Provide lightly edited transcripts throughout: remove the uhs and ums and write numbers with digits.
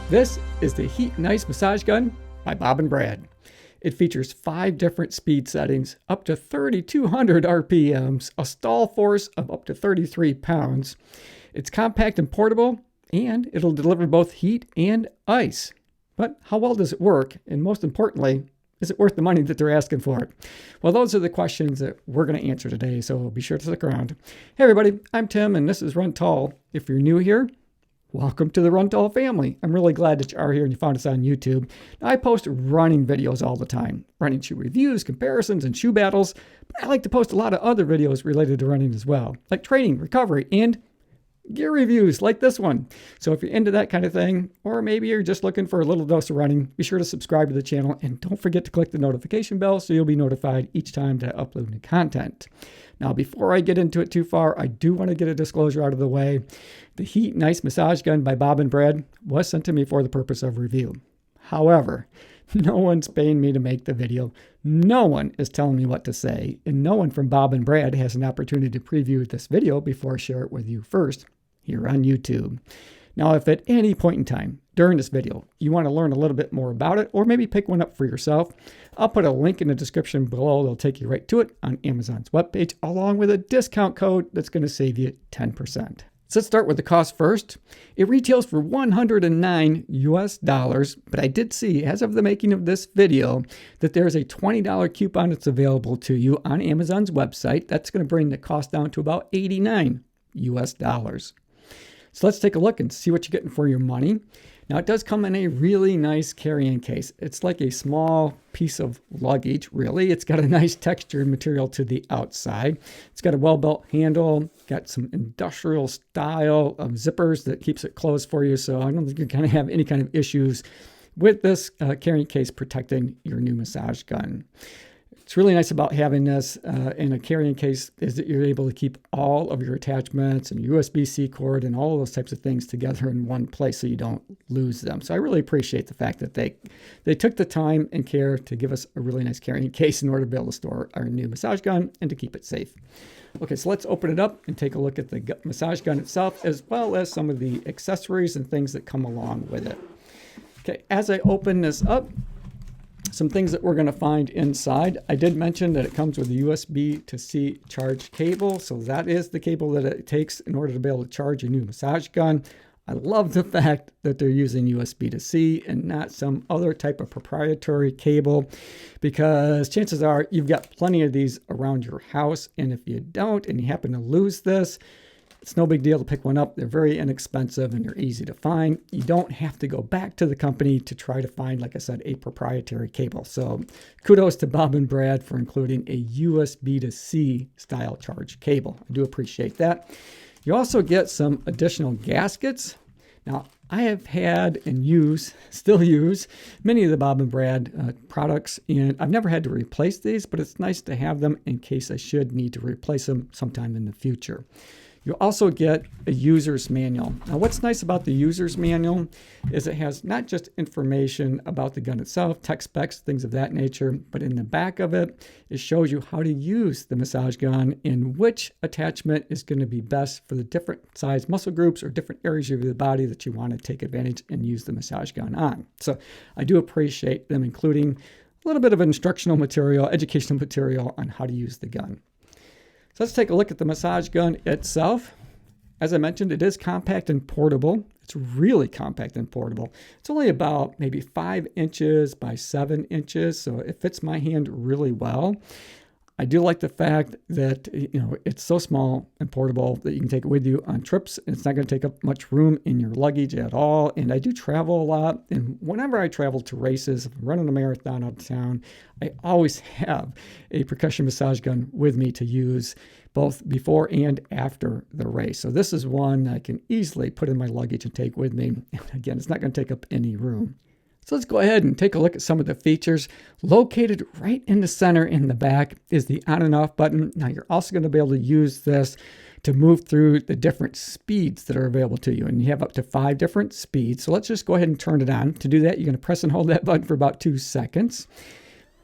This is the Heat and Ice Massage Gun by Bob and Brad. It features 5 different speed settings, up to 3,200 RPMs, a stall force of up to 33 pounds. It's compact and portable, and it'll deliver both heat and ice. But how well does it work? And most importantly, is it worth the money that they're asking for it? Well, those are the questions that we're going to answer today, so be sure to stick around. Hey everybody, I'm Tim, and this is Run Tall. If you're new here, welcome to the Run Tall family. I'm really glad that you are here and you found us on YouTube. Now, I post running videos all the time, running shoe reviews, comparisons, and shoe battles, but I like to post a lot of other videos related to running as well, like training, recovery, and gear reviews like this one. So if you're into that kind of thing, or maybe you're just looking for a little dose of running, be sure to subscribe to the channel and don't forget to click the notification bell so you'll be notified each time that I upload new content. Now, before I get into it too far, I do want to get a disclosure out of the way. The Heat and Ice Massage Gun by Bob and Brad was sent to me for the purpose of review. However, no one's paying me to make the video. No one is telling me what to say, and no one from Bob and Brad has an opportunity to preview this video before I share it with you first here on YouTube. Now, if at any point in time during this video you want to learn a little bit more about it, or maybe pick one up for yourself, I'll put a link in the description below that'll take you right to it on Amazon's webpage, along with a discount code that's going to save you 10%. So let's start with the cost first. It retails for $109 US, but I did see, as of the making of this video, that there's a $20 coupon that's available to you on Amazon's website. That's going to bring the cost down to about $89 US. So let's take a look and see what you're getting for your money. Now, it does come in a really nice carrying case. It's like a small piece of luggage, really. It's got a nice textured material to the outside. It's got a well-built handle, got some industrial style of zippers that keeps it closed for you. So I don't think you're going to have any kind of issues with this carrying case protecting your new massage gun. What's really nice about having this in a carrying case is that you're able to keep all of your attachments and USB-C cord and all of those types of things together in one place so you don't lose them. So I really appreciate the fact that they took the time and care to give us a really nice carrying case in order to be able to store our new massage gun and to keep it safe. Okay, so let's open it up and take a look at the massage gun itself, as well as some of the accessories and things that come along with it. Okay, as I open this up, some things that we're going to find inside. I did mention that it comes with a USB to C charge cable. So that is the cable that it takes in order to be able to charge a new massage gun. I love the fact that they're using USB to C and not some other type of proprietary cable, because chances are you've got plenty of these around your house. And if you don't and you happen to lose this, it's no big deal to pick one up. They're very inexpensive and they're easy to find. You don't have to go back to the company to try to find, like I said, a proprietary cable. So kudos to Bob and Brad for including a USB to C style charge cable. I do appreciate that. You also get some additional gaskets. Now, I have had and still use many of the Bob and Brad products, and I've never had to replace these, but it's nice to have them in case I should need to replace them sometime in the future. You also get a user's manual. Now, what's nice about the user's manual is it has not just information about the gun itself, tech specs, things of that nature, but in the back of it, it shows you how to use the massage gun and which attachment is going to be best for the different size muscle groups or different areas of the body that you want to take advantage and use the massage gun on. So I do appreciate them including a little bit of instructional material, educational material on how to use the gun. So let's take a look at the massage gun itself. As I mentioned, it is compact and portable. It's really compact and portable. It's only about maybe 5 inches by 7 inches, so it fits my hand really well. I do like the fact that it's so small and portable that you can take it with you on trips. It's not going to take up much room in your luggage at all. And I do travel a lot. And whenever I travel to races, if I'm running a marathon out of town, I always have a percussion massage gun with me to use both before and after the race. So this is one I can easily put in my luggage and take with me. And again, it's not going to take up any room. So let's go ahead and take a look at some of the features. Located right in the center in the back is the on and off button. Now you're also going to be able to use this to move through the different speeds that are available to you. And you have up to 5 different speeds. So let's just go ahead and turn it on. To do that, you're going to press and hold that button for about 2 seconds.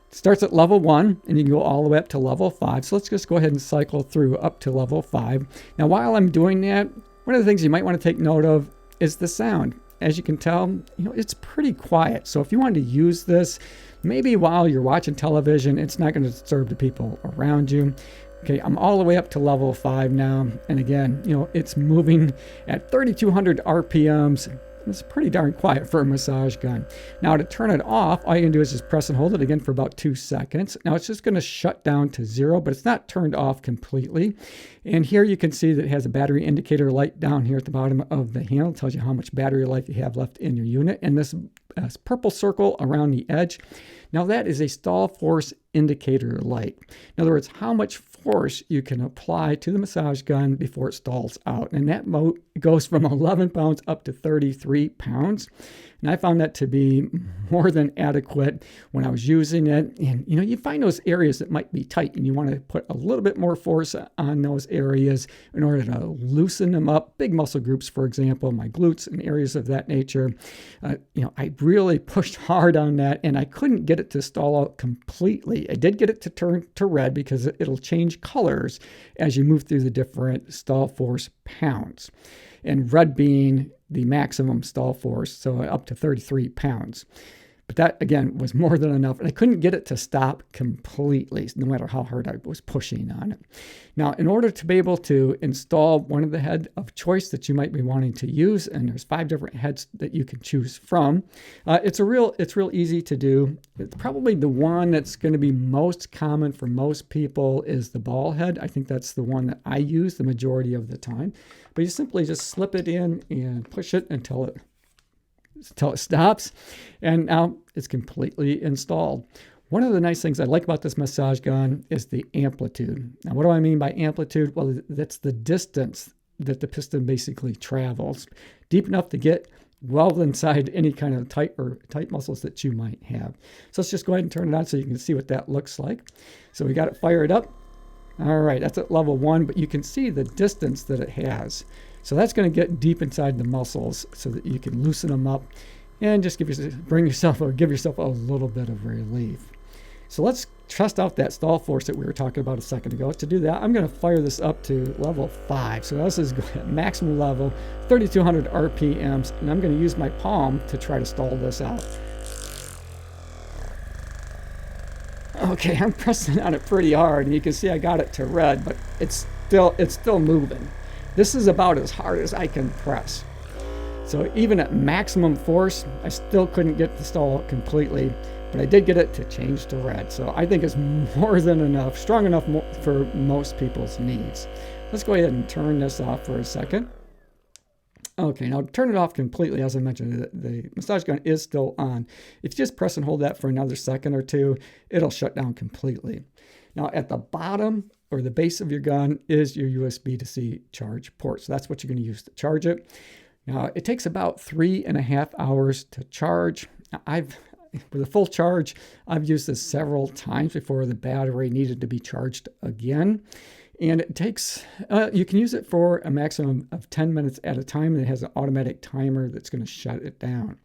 It starts at level 1 and you can go all the way up to level 5. So let's just go ahead and cycle through up to level 5. Now while I'm doing that, one of the things you might want to take note of is the sound. as you can tell, it's pretty quiet. So if you wanted to use this, maybe while you're watching television, it's not going to disturb the people around you. Okay, I'm all the way up to level 5 now. And again, it's moving at 3,200 RPMs. It's pretty darn quiet for a massage gun. Now to turn it off, all you can do is just press and hold it again for about 2 seconds. Now it's just going to shut down to 0, but it's not turned off completely. And here you can see that it has a battery indicator light down here at the bottom of the handle. It tells you how much battery life you have left in your unit. And this purple circle around the edge, now that is a stall force indicator light. In other words, how much force you can apply to the massage gun before it stalls out. And that goes from 11 pounds up to 33 pounds. And I found that to be more than adequate when I was using it. And you find those areas that might be tight and you want to put a little bit more force on those areas in order to loosen them up. Big muscle groups, for example, my glutes and areas of that nature. I really pushed hard on that and I couldn't get it to stall out completely. I did get it to turn to red because it'll change colors as you move through the different stall force pounds. And red being the maximum stall force, so up to 33 pounds. But that, again, was more than enough. And I couldn't get it to stop completely, no matter how hard I was pushing on it. Now, in order to be able to install one of the head of choice that you might be wanting to use, and there's 5 different heads that you can choose from, it's real easy to do. It's probably the one that's going to be most common for most people is the ball head. I think that's the one that I use the majority of the time. But you simply just slip it in and push it until it stops, and now it's completely installed. One of the nice things I like about this massage gun is the amplitude. Now, what do I mean by amplitude? Well, that's the distance that the piston basically travels, deep enough to get well inside any kind of tight muscles that you might have. So let's just go ahead and turn it on so you can see what that looks like. So we got it fired up. All right, that's at level 1, but you can see the distance that it has. So that's going to get deep inside the muscles so that you can loosen them up and just give yourself a little bit of relief. So let's test out that stall force that we were talking about a second ago. To do that, I'm going to fire this up to level 5. So this is at maximum level, 3,200 RPMs, and I'm going to use my palm to try to stall this out. Okay, I'm pressing on it pretty hard, and you can see I got it to red, but it's still moving. This is about as hard as I can press. So even at maximum force, I still couldn't get the stall out completely, but I did get it to change to red. So I think it's more than enough, strong enough for most people's needs. Let's go ahead and turn this off for a second. Okay, now turn it off completely. As I mentioned, the massage gun is still on. If you just press and hold that for another second or two, it'll shut down completely. Now at the bottom or the base of your gun is your USB to C charge port. So that's what you're going to use to charge it. Now it takes about 3.5 hours to charge. Now, with a full charge, I've used this several times before the battery needed to be charged again. And it takes, you can use it for a maximum of 10 minutes at a time, and it has an automatic timer that's going to shut it down.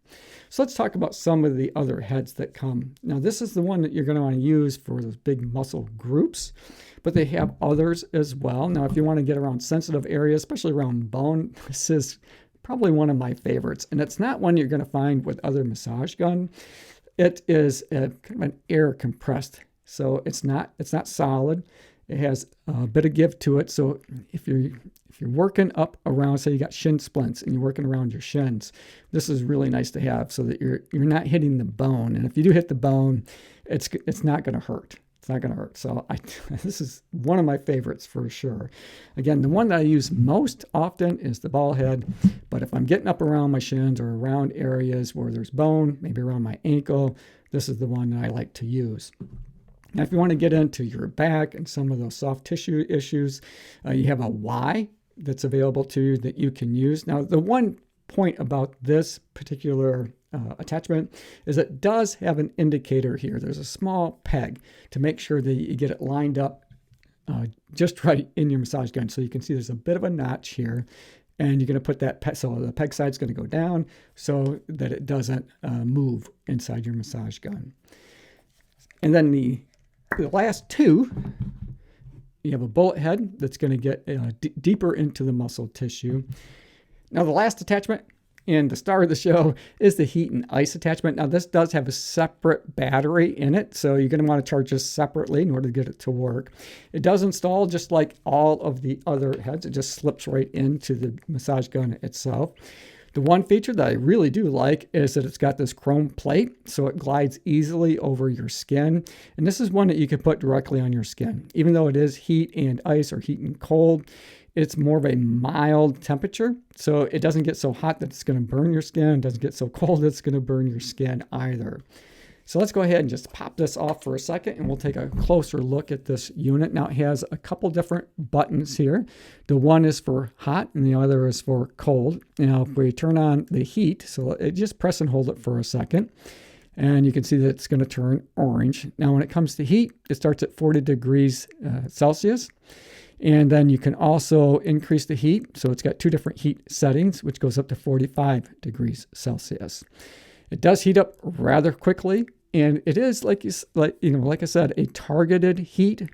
So let's talk about some of the other heads that come. Now, this is the one that you're going to want to use for those big muscle groups, but they have others as well. Now, if you want to get around sensitive areas, especially around bone, this is probably one of my favorites. And it's not one you're going to find with other massage gun. It is kind of an air compressed, so it's not solid. It has a bit of give to it. So if you're working up around, say you got shin splints and you're working around your shins, this is really nice to have so that you're not hitting the bone. And if you do hit the bone, it's not going to hurt. It's not going to hurt. So this is one of my favorites for sure. Again, the one that I use most often is the ball head. But if I'm getting up around my shins or around areas where there's bone, maybe around my ankle, this is the one that I like to use. Now, if you want to get into your back and some of those soft tissue issues, you have a Y that's available to you that you can use. Now, the one point about this particular attachment is it does have an indicator here. There's a small peg to make sure that you get it lined up just right in your massage gun. So you can see there's a bit of a notch here. And you're going to put that so the peg side's going to go down so that it doesn't move inside your massage gun. And then the last two, you have a bullet head that's going to get deeper into the muscle tissue. Now the last attachment, And the star of the show is the heat and ice attachment. Now this does have a separate battery in it, so you're going to want to charge this separately in order to get it to work. It does install just like all of the other heads. It just slips right into the massage gun itself. The one feature that I really do like is that it's got this chrome plate, so it glides easily over your skin. And this is one that you can put directly on your skin. Even though it is heat and ice or heat and cold, it's more of a mild temperature. So it doesn't get so hot that it's going to burn your skin. It doesn't get so cold that it's going to burn your skin either. So let's go ahead and just pop this off for a second and we'll take a closer look at this unit. Now it has a couple different buttons here. The one is for hot and the other is for cold. Now if we turn on the heat, so just press and hold it for a second, and you can see that it's going to turn orange. Now when it comes to heat, it starts at 40 degrees Celsius. And then you can also increase the heat. So it's got two different heat settings, which goes up to 45 degrees Celsius. It does heat up rather quickly. And it is, like I said, a targeted heat.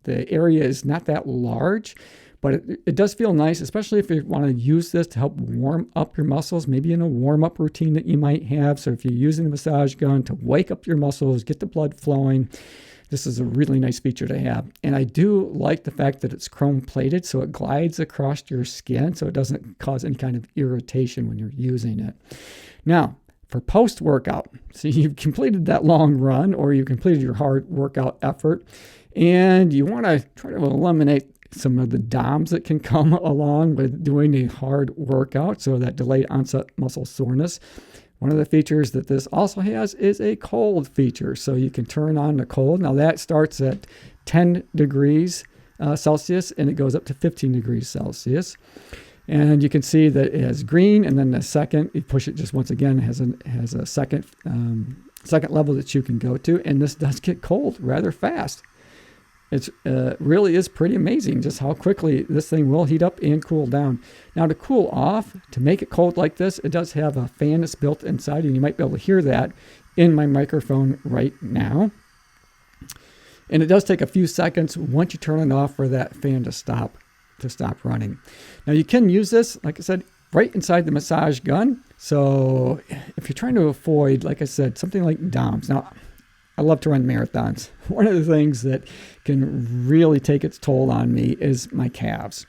The area is not that large, but it does feel nice, especially if you want to use this to help warm up your muscles, maybe in a warm-up routine that you might have. So if you're using the massage gun to wake up your muscles, get the blood flowing, this is a really nice feature to have. And I do like the fact that it's chrome plated, so it glides across your skin, so it doesn't cause any kind of irritation when you're using it. Now, for post-workout, so you've completed that long run or you completed your hard workout effort and you want to try to eliminate some of the DOMs that can come along with doing a hard workout, so that delayed onset muscle soreness. One of the features that this also has is a cold feature, so you can turn on the cold. Now that starts at 10 degrees Celsius and it goes up to 15 degrees Celsius. And you can see that it has green, and then the second, you push it just once again, it has a second level that you can go to, and this does get cold rather fast. It really is pretty amazing just how quickly this thing will heat up and cool down. Now to cool off, to make it cold like this, it does have a fan that's built inside, and you might be able to hear that in my microphone right now. And it does take a few seconds once you turn it off for that fan to stop running. Now you can use this, like I said, right inside the massage gun. So if you're trying to avoid, like I said, something like DOMs. Now, I love to run marathons. One of the things that can really take its toll on me is my calves.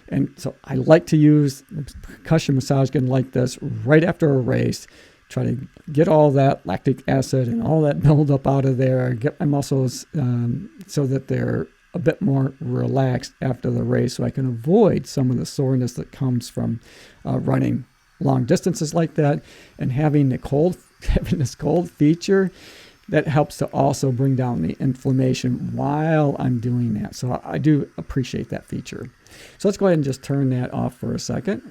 And so I like to use a percussion massage gun like this right after a race, try to get all that lactic acid and all that buildup out of there, get my muscles so that they're a bit more relaxed after the race, so I can avoid some of the soreness that comes from running long distances like that. And having this cold feature, that helps to also bring down the inflammation while I'm doing that. So I do appreciate that feature. So let's go ahead and just turn that off for a second.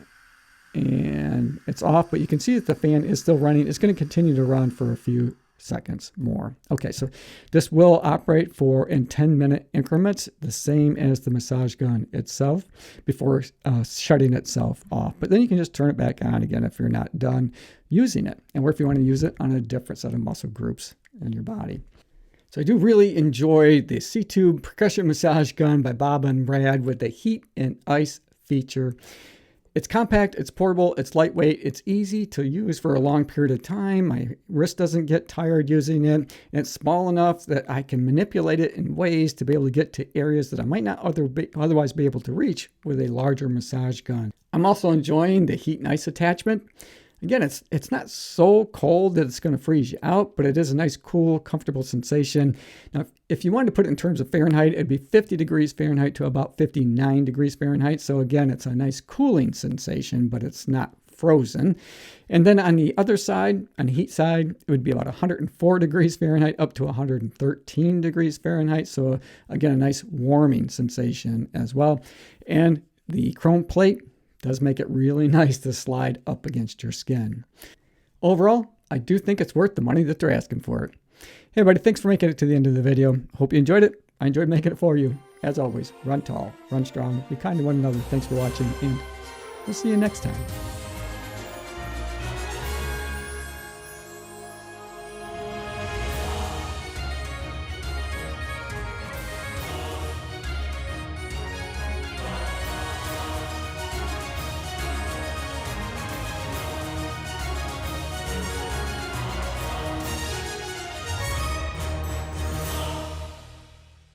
And it's off, but you can see that the fan is still running. It's going to continue to run for a few seconds more. Okay, so this will operate in 10-minute increments, the same as the massage gun itself, before shutting itself off. But then you can just turn it back on again if you're not done using it, or if you want to use it on a different set of muscle groups in your body. So I do really enjoy the C-Tube percussion massage gun by Bob and Brad with the heat and ice feature. It's compact, it's portable, it's lightweight, it's easy to use for a long period of time. My wrist doesn't get tired using it, and it's small enough that I can manipulate it in ways to be able to get to areas that I might not otherwise be able to reach with a larger massage gun. I'm also enjoying the heat and ice attachment. Again, it's not so cold that it's going to freeze you out, but it is a nice, cool, comfortable sensation. Now, if you wanted to put it in terms of Fahrenheit, it'd be 50 degrees Fahrenheit to about 59 degrees Fahrenheit. So again, it's a nice cooling sensation, but it's not frozen. And then on the other side, on the heat side, it would be about 104 degrees Fahrenheit up to 113 degrees Fahrenheit. So again, a nice warming sensation as well. And the chrome plate does make it really nice to slide up against your skin. Overall, I do think it's worth the money that they're asking for it. Hey everybody, thanks for making it to the end of the video. Hope you enjoyed it. I enjoyed making it for you. As always, run tall, run strong, be kind to one another. Thanks for watching, and we'll see you next time.